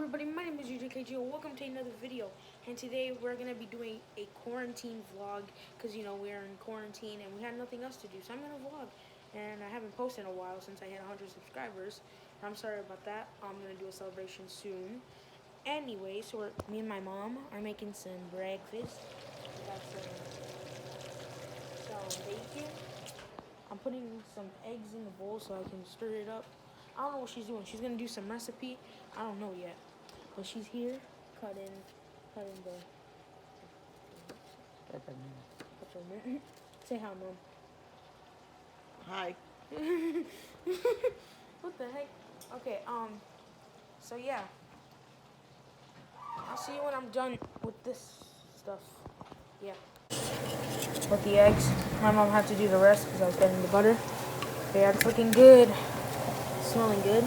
everybody, my name is UJKG and welcome to another video. And today we're going to be doing a quarantine vlog because, we're in quarantine and we had nothing else to do. So I'm going to vlog. And I haven't posted in a while since I hit 100 subscribers. I'm sorry about that. I'm going to do a celebration soon. Anyway, so me and my mom are making some breakfast. We got some bacon. I'm putting some eggs in the bowl so I can stir it up. I don't know what she's doing. She's going to do some recipe. I don't know yet. But she's here cutting the peppermint. Say hi, Mom. Hi. What the heck? Okay, so yeah. I'll see you when I'm done with this stuff. Yeah. With the eggs. My mom had to do the rest because I was getting the butter. Yeah, it's looking good. Smelling good.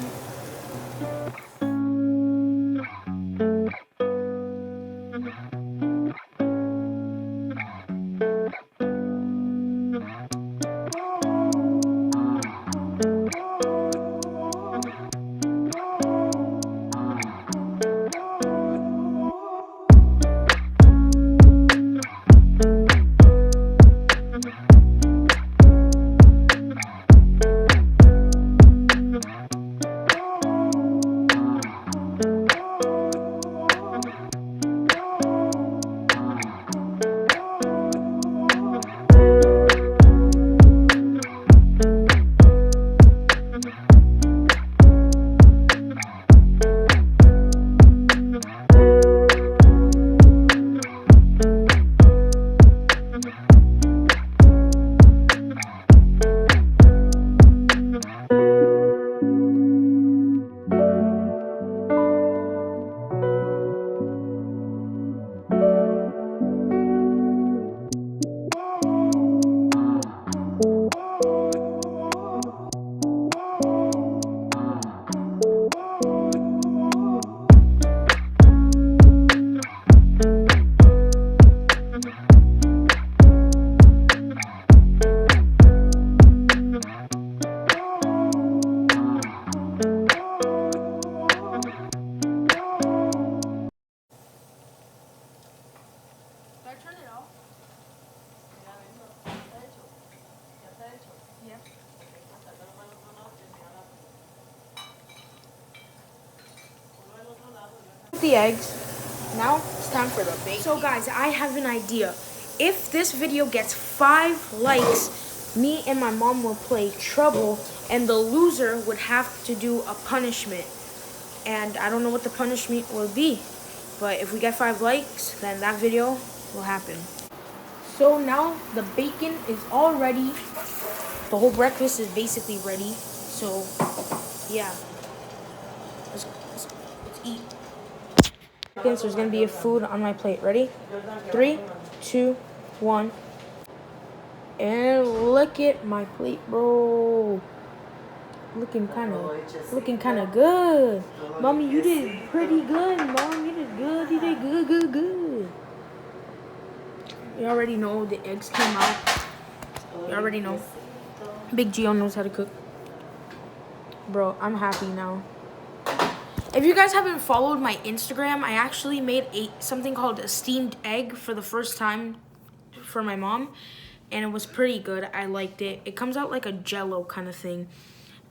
The eggs. Now it's time for the bacon. So guys, I have an idea. If this video gets 5 likes, me and my mom will play Trouble and the loser would have to do a punishment. And I don't know what the punishment will be. But if we get 5 likes, then that video will happen. So now the bacon is all ready. The whole breakfast is basically ready. So yeah. Let's eat. So there's gonna be a food on my plate. Ready? 3, 2, 1. And look at my plate, bro. Looking kind of good. Mommy, you did pretty good. Mom, you did good. You did good. You already know the eggs came out. You already know. Big Gio knows how to cook. Bro, I'm happy now. If you guys haven't followed my Instagram, I actually made something called a steamed egg for the first time for my mom, and it was pretty good. I liked it. It comes out like a jello kind of thing.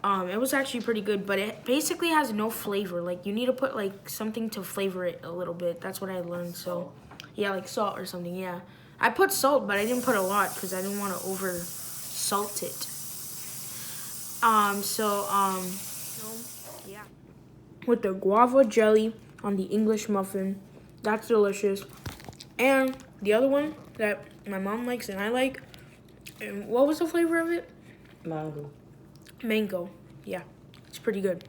It was actually pretty good, but it basically has no flavor. Like, you need to put like something to flavor it a little bit. That's what I learned. So yeah, like salt or something. Yeah, I put salt, but I didn't put a lot because I didn't want to over salt it. Yeah, with the guava jelly on the English muffin. That's delicious. And the other one that my mom likes and I like, and what was the flavor of it? Mango. Yeah, it's pretty good.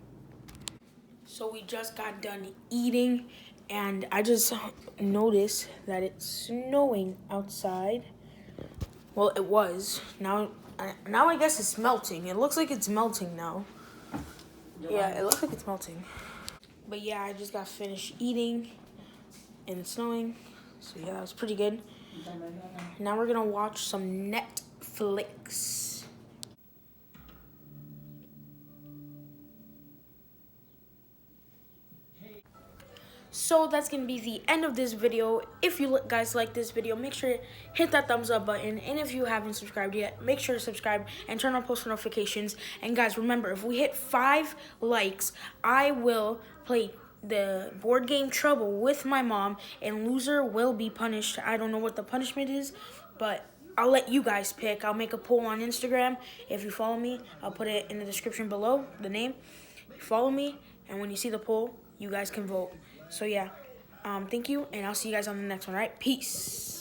So we just got done eating, and I just noticed that it's snowing outside. Well, it was. Now I guess it's melting. It looks like it's melting now. Yeah, it looks like it's melting. But yeah, I just got finished eating, and it's snowing. So yeah, that was pretty good. Now we're gonna watch some Netflix. So that's going to be the end of this video. If you guys like this video, make sure to hit that thumbs up button. And if you haven't subscribed yet, make sure to subscribe and turn on post notifications. And guys, remember, if we hit 5 likes, I will play the board game Trouble with my mom, and loser will be punished. I don't know what the punishment is, but I'll let you guys pick. I'll make a poll on Instagram. If you follow me, I'll put it in the description below, the name. Follow me, and when you see the poll, you guys can vote. So yeah, thank you, and I'll see you guys on the next one, all right? Peace.